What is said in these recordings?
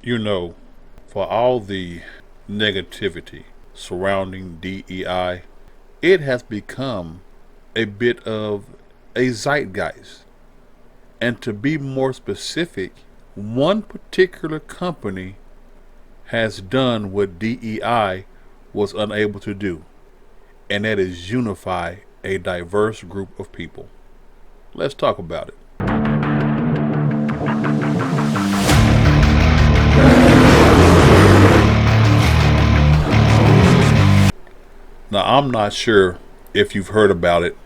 You know, for all the negativity surrounding DEI, it has become a bit of a zeitgeist. And to be more specific, one particular company has done what DEI was unable to do, and that is unify a diverse group of people. Let's talk about it. Now, I'm not sure if you've heard about it,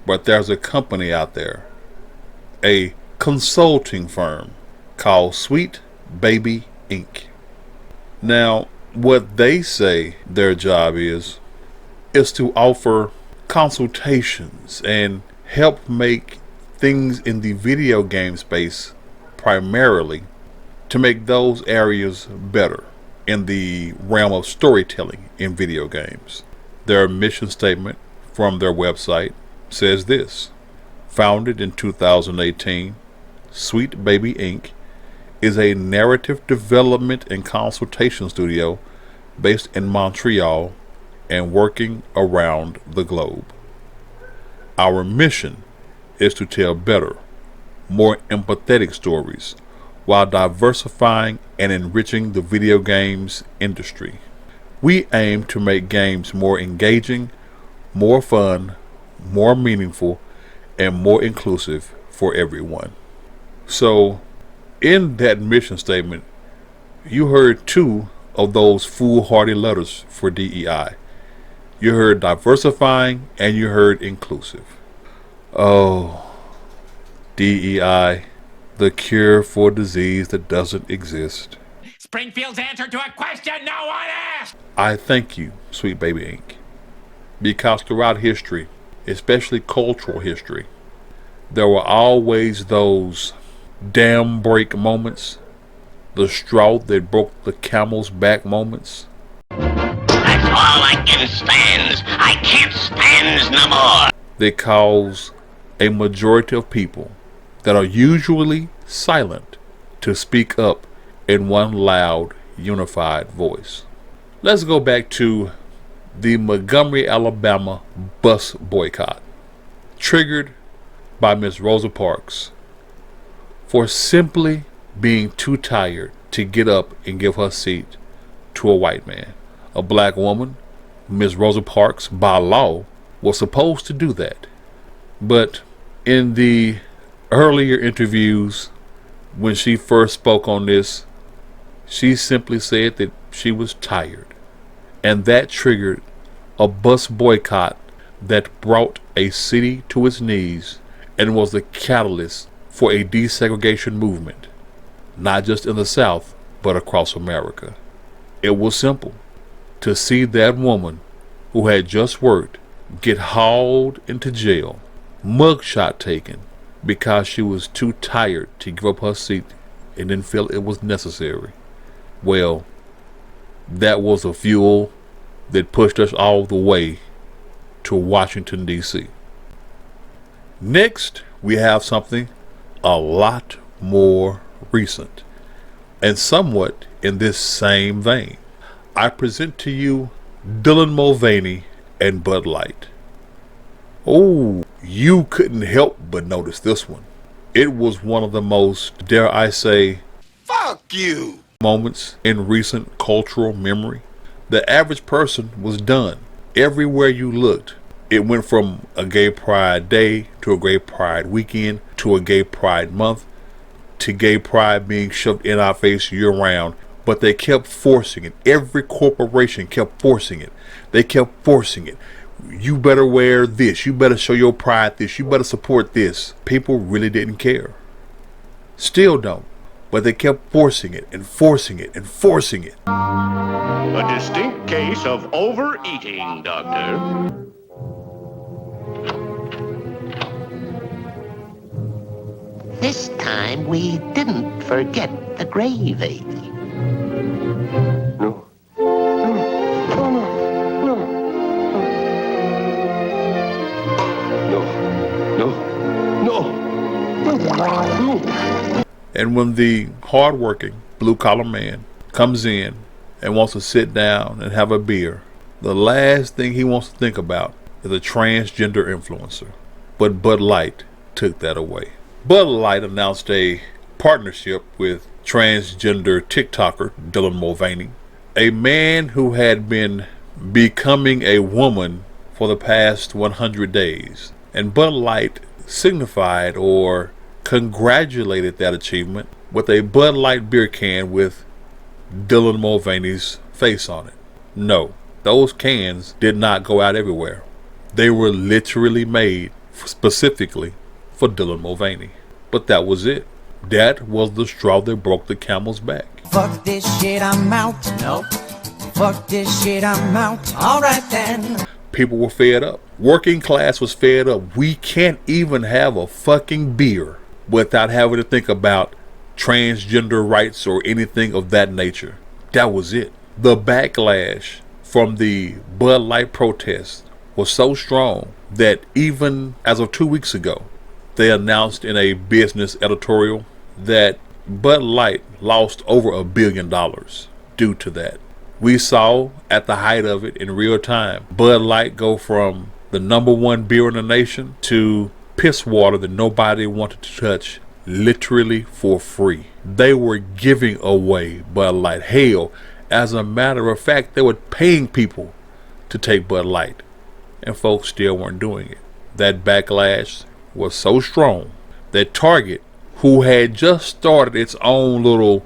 but there's a company out there, a consulting firm called Sweet Baby Inc. Now, what they say their job is to offer consultations and help make things in the video game space, primarily to make those areas better in the realm of storytelling in video games. Their mission statement from their website says this: founded in 2018, Sweet Baby Inc. is a narrative development and consultation studio based in Montreal and working around the globe. Our mission is to tell better, more empathetic stories while diversifying and enriching the video games industry. We aim to make games more engaging, more fun, more meaningful, and more inclusive for everyone. So, in that mission statement, you heard two of those foolhardy letters for DEI. You heard diversifying and you heard inclusive. Oh, DEI, the cure for a disease that doesn't exist. Springfield's answer to a question no one asked! I thank you, Sweet Baby Inc. Because throughout history, especially cultural history, there were always those dam break moments, the straw that broke the camel's back moments. That's all I can stand. I can't stand no more. That cause a majority of people that are usually silent to speak up in one loud, unified voice. Let's go back to the Montgomery, Alabama bus boycott, triggered by Miss Rosa Parks for simply being too tired to get up and give her seat to a white man. A black woman, Miss Rosa Parks, by law, was supposed to do that. But in the earlier interviews, when she first spoke on this, she simply said that she was tired. And that triggered a bus boycott that brought a city to its knees and was the catalyst for a desegregation movement, not just in the South, but across America. It was simple. To see that woman who had just worked get hauled into jail, mugshot taken, because she was too tired to give up her seat and didn't feel it was necessary. Well, that was a fuel that pushed us all the way to Washington, D.C. Next, we have something a lot more recent and somewhat in this same vein. I present to you Dylan Mulvaney and Bud Light. Oh, you couldn't help but notice this one. It was one of the most, dare I say, fuck you moments in recent cultural memory. The average person was done. Everywhere you looked, it went from a gay pride day to a gay pride weekend to a gay pride month to gay pride being shoved in our face year round. But they kept forcing it. Every corporation kept forcing it. They kept forcing it. You better wear this. You better show your pride this. You better support this. People really didn't care. Still don't. But they kept forcing it and forcing it and forcing it. A distinct case of overeating, Doctor. This time we didn't forget the gravy. No. No. And when the hardworking blue collar man, comes in and wants to sit down and have a beer, the last thing he wants to think about is a transgender influencer. But Bud Light took that away. Bud Light announced a partnership with transgender TikToker Dylan Mulvaney, a man who had been becoming a woman for the past 100 days. And Bud Light signified or congratulated that achievement with a Bud Light beer can with Dylan Mulvaney's face on it. No, those cans did not go out everywhere. They were literally made specifically for Dylan Mulvaney. But that was it. That was the straw that broke the camel's back. Fuck this shit, I'm out. Nope. Fuck this shit, I'm out. Alright then. People were fed up. Working class was fed up. We can't even have a fucking beer without having to think about transgender rights or anything of that nature. That was it. The backlash from the Bud Light protest was so strong that even as of 2 weeks ago, they announced in a business editorial that Bud Light lost over $1 billion due to that. We saw at the height of it in real time, Bud Light go from the #1 beer in the nation to piss water that nobody wanted to touch, literally for free. They were giving away Bud Light. Hell, as a matter of fact, they were paying people to take Bud Light, and folks still weren't doing it. That backlash was so strong that Target, who had just started its own little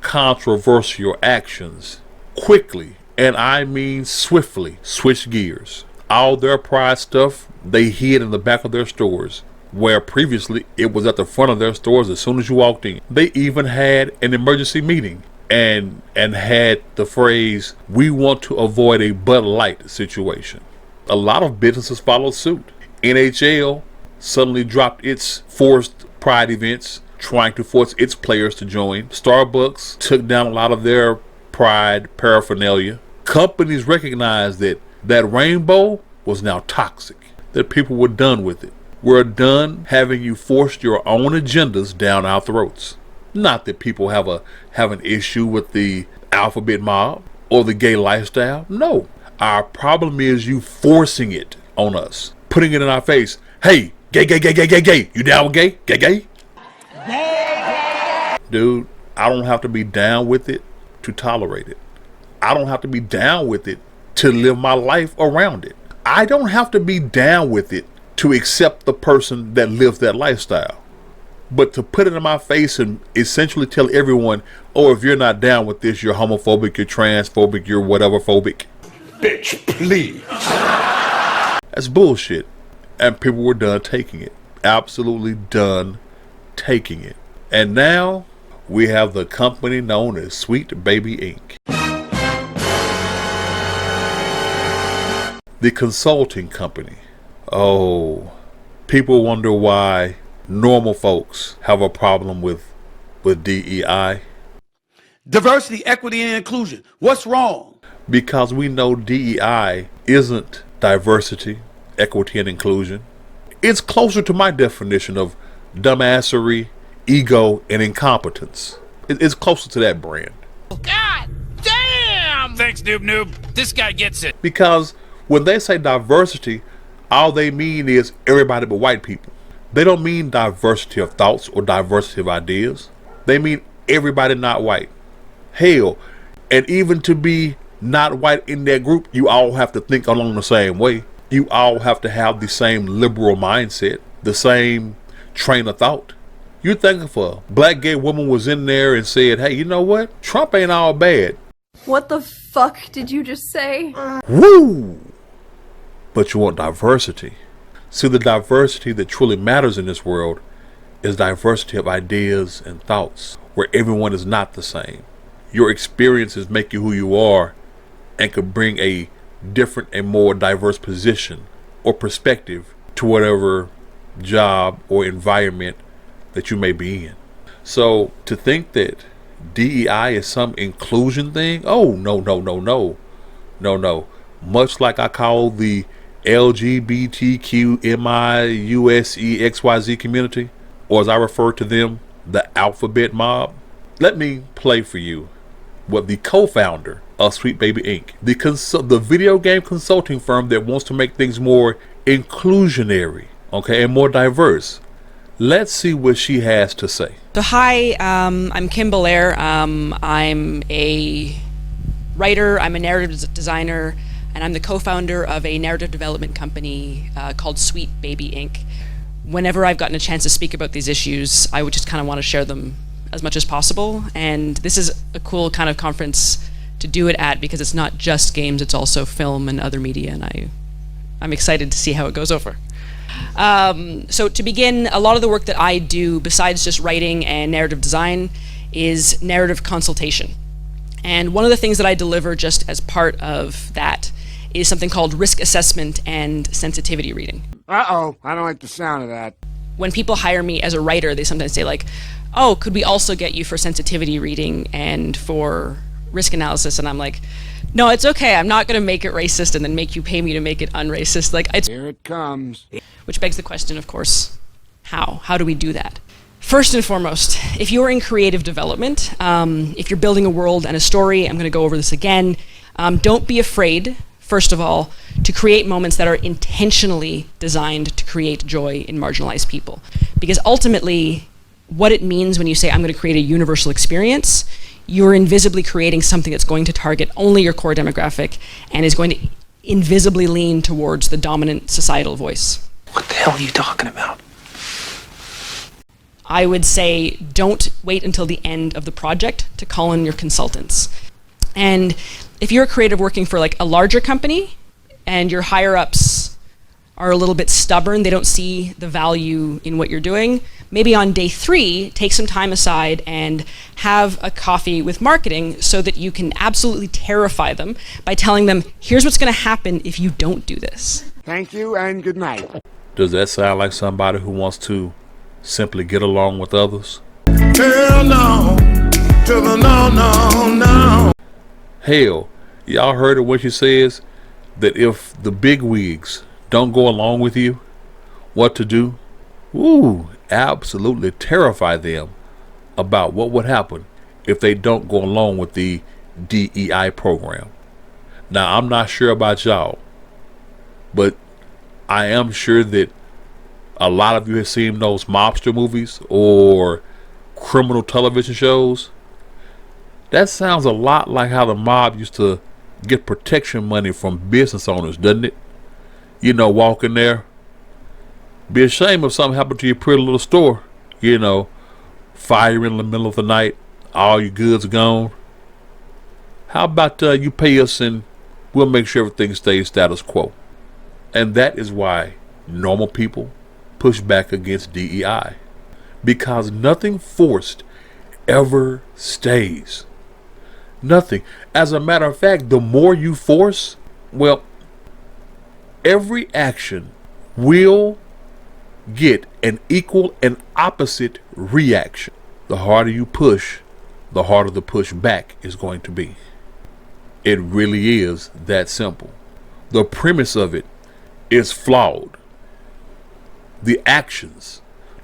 controversial actions, quickly, and I mean swiftly, switched gears. All their Pride stuff they hid in the back of their stores, where previously it was at the front of their stores as soon as you walked in. They even had an emergency meeting and had the phrase, "We want to avoid a Bud Light situation." A lot of businesses followed suit. NHL suddenly dropped its forced Pride events, trying to force its players to join. Starbucks took down a lot of their Pride paraphernalia. Companies recognized that that rainbow was now toxic, that people were done with it. We're done having you force your own agendas down our throats. Not that people have an issue with the alphabet mob or the gay lifestyle. No, our problem is you forcing it on us, putting it in our face. Hey, gay, gay, gay, gay, gay, gay. You down with gay? Gay, gay? Dude, I don't have to be down with it to tolerate it. I don't have to be down with it to live my life around it. I don't have to be down with it to accept the person that lives that lifestyle. But to put it in my face and essentially tell everyone, oh, if you're not down with this, you're homophobic, you're transphobic, you're whatever phobic. Bitch, please. That's bullshit. And people were done taking it. Absolutely done taking it. And now we have the company known as Sweet Baby Inc. The consulting company. Oh, people wonder why normal folks have a problem with DEI. Diversity, equity, and inclusion. What's wrong? Because we know DEI isn't diversity, equity, and inclusion. It's closer to my definition of dumbassery, ego, and incompetence. It's closer to that brand. God damn! Thanks, Noob Noob. This guy gets it. Because when they say diversity, all they mean is everybody but white people. They don't mean diversity of thoughts or diversity of ideas. They mean everybody not white. Hell, and even to be not white in that group, you all have to think along the same way. You all have to have the same liberal mindset, the same train of thought. You think if a black gay woman was in there and said, hey, you know what? Trump ain't all bad. What the fuck did you just say? Woo! But you want diversity. See, the diversity that truly matters in this world is diversity of ideas and thoughts, where everyone is not the same. Your experiences make you who you are and could bring a different and more diverse position or perspective to whatever job or environment that you may be in. So to think that DEI is some inclusion thing, oh no. Much like I call the LGBTQMIUSEXYZ community, or as I refer to them, the alphabet mob, Let me play for you what the co-founder of Sweet Baby Inc., the video game consulting firm that wants to make things more inclusionary, okay, and more diverse. Let's see what she has to say. So hi, I'm Kim Belair. I'm a writer, I'm a narrative designer, and I'm the co-founder of a narrative development company called Sweet Baby Inc. Whenever I've gotten a chance to speak about these issues, I would just kind of want to share them as much as possible. And this is a cool kind of conference to do it at because it's not just games, it's also film and other media, and I'm excited to see how it goes over. So to begin, a lot of the work that I do, besides just writing and narrative design, is narrative consultation. And one of the things that I deliver just as part of that is something called risk assessment and sensitivity reading. Uh-oh, I don't like the sound of that. When people hire me as a writer, they sometimes say like, oh, could we also get you for sensitivity reading and for risk analysis? And I'm like, no, it's okay. I'm not going to make it racist and then make you pay me to make it unracist. Like, Here it comes. Which begs the question, of course, how? How do we do that? First and foremost, if you're in creative development, if you're building a world and a story, I'm going to go over this again, don't be afraid, first of all, to create moments that are intentionally designed to create joy in marginalized people. Because ultimately, what it means when you say, I'm going to create a universal experience, you're invisibly creating something that's going to target only your core demographic and is going to invisibly lean towards the dominant societal voice. What the hell are you talking about? I would say don't wait until the end of the project to call in your consultants. And if you're a creative working for like a larger company and your higher ups are a little bit stubborn, they don't see the value in what you're doing, maybe on day 3, take some time aside and have a coffee with marketing so that you can absolutely terrify them by telling them, here's what's going to happen if you don't do this. Thank you and good night. Does that sound like somebody who wants to simply get along with others? Hell no, to the no, no, no. Hell, y'all heard it when she says that if the big wigs don't go along with you, what to do? Ooh, absolutely terrify them about what would happen if they don't go along with the DEI program. Now, I'm not sure about y'all, but I am sure that a lot of you have seen those mobster movies or criminal television shows. That sounds a lot like how the mob used to get protection money from business owners, doesn't it? You know, walk in there, be ashamed if something happened to your pretty little store. You know, fire in the middle of the night, all your goods gone. How about you pay us and we'll make sure everything stays status quo. And that is why normal people push back against DEI. Because nothing forced ever stays. Nothing. As a matter of fact, the more you force, well, every action will get an equal and opposite reaction. The harder you push, the harder the push back is going to be. It really is that simple. The premise of it is flawed. The actions.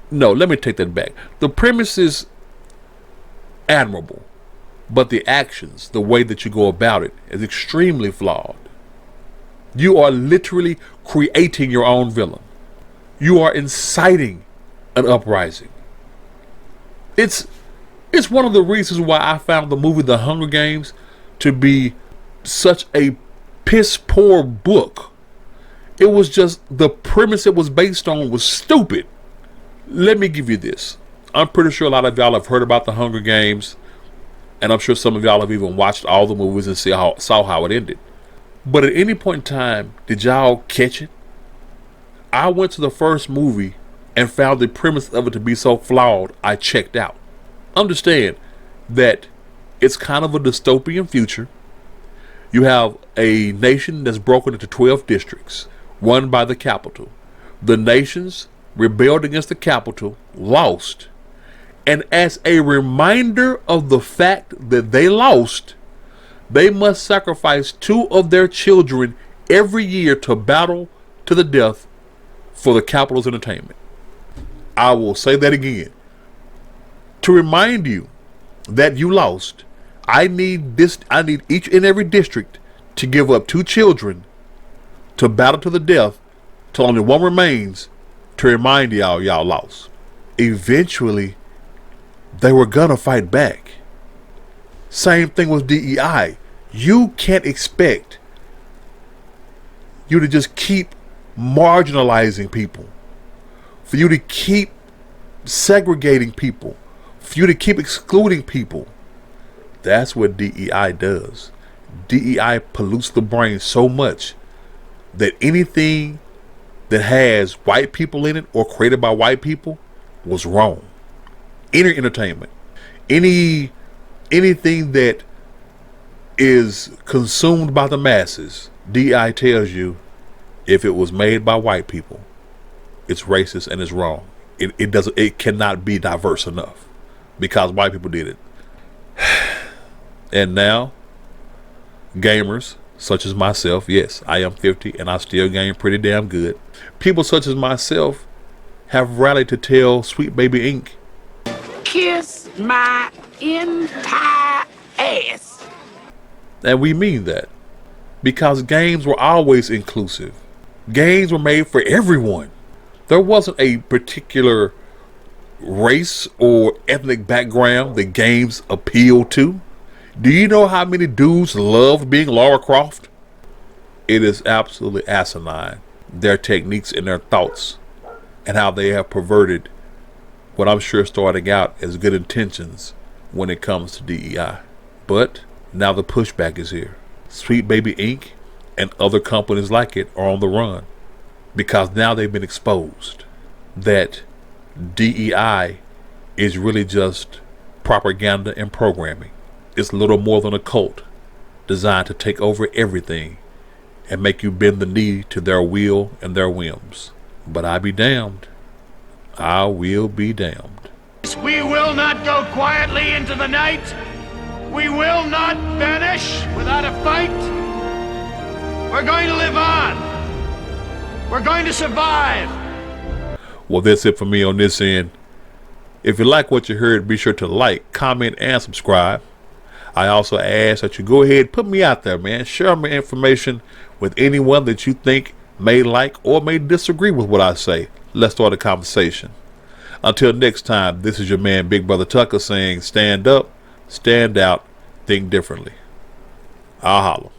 No, let me take that back. The premise is admirable, but the actions, the way that you go about it, is extremely flawed. You are literally creating your own villain. You are inciting an uprising. It's one of the reasons why I found the movie The Hunger Games to be such a piss poor book. It was just the premise it was based on was stupid. Let me give you this. I'm pretty sure a lot of y'all have heard about The Hunger Games, and I'm sure some of y'all have even watched all the movies and saw how it ended. But at any point in time, did y'all catch it? I went to the first movie and found the premise of it to be so flawed, I checked out. Understand that it's kind of a dystopian future. You have a nation that's broken into 12 districts, run by the capital. The nations rebelled against the capital, lost. And as a reminder of the fact that they lost, they must sacrifice 2 of their children every year to battle to the death for the capital's entertainment. I will say that again. To remind you that you lost, I need each and every district to give up 2 children to battle to the death till only 1 remains to remind y'all lost. Eventually, they were gonna fight back. Same thing with DEI. You can't expect you to just keep marginalizing people, for you to keep segregating people, for you to keep excluding people. That's what DEI does. DEI pollutes the brain so much that anything that has white people in it or created by white people was wrong. Any entertainment, anything that is consumed by the masses, DEI tells you if it was made by white people, it's racist and it's wrong. It cannot be diverse enough because white people did it. And now, gamers such as myself, yes, I am 50 and I still game pretty damn good. People such as myself have rallied to tell Sweet Baby Inc. Kiss my entire ass. And we mean that. Because games were always inclusive. Games were made for everyone. There wasn't a particular race or ethnic background that games appealed to. Do you know how many dudes love being Lara Croft? It is absolutely asinine, their techniques and their thoughts, and how they have perverted what I'm sure starting out as good intentions when it comes to DEI. But now the pushback is here. Sweet Baby Inc. and other companies like it are on the run because now they've been exposed that DEI is really just propaganda and programming. It's little more than a cult designed to take over everything and make you bend the knee to their will and their whims. But I be damned. I will be damned. We will not go quietly into the night. We will not vanish without a fight. We're going to live on. We're going to survive. Well, that's it for me on this end. If you like what you heard, be sure to like, comment, and subscribe. I also ask that you go ahead, put me out there, man. Share my information with anyone that you think may like or may disagree with what I say. Let's start a conversation. Until next time, this is your man, Big Brother Tucker, saying stand up, stand out, think differently. I'll holla.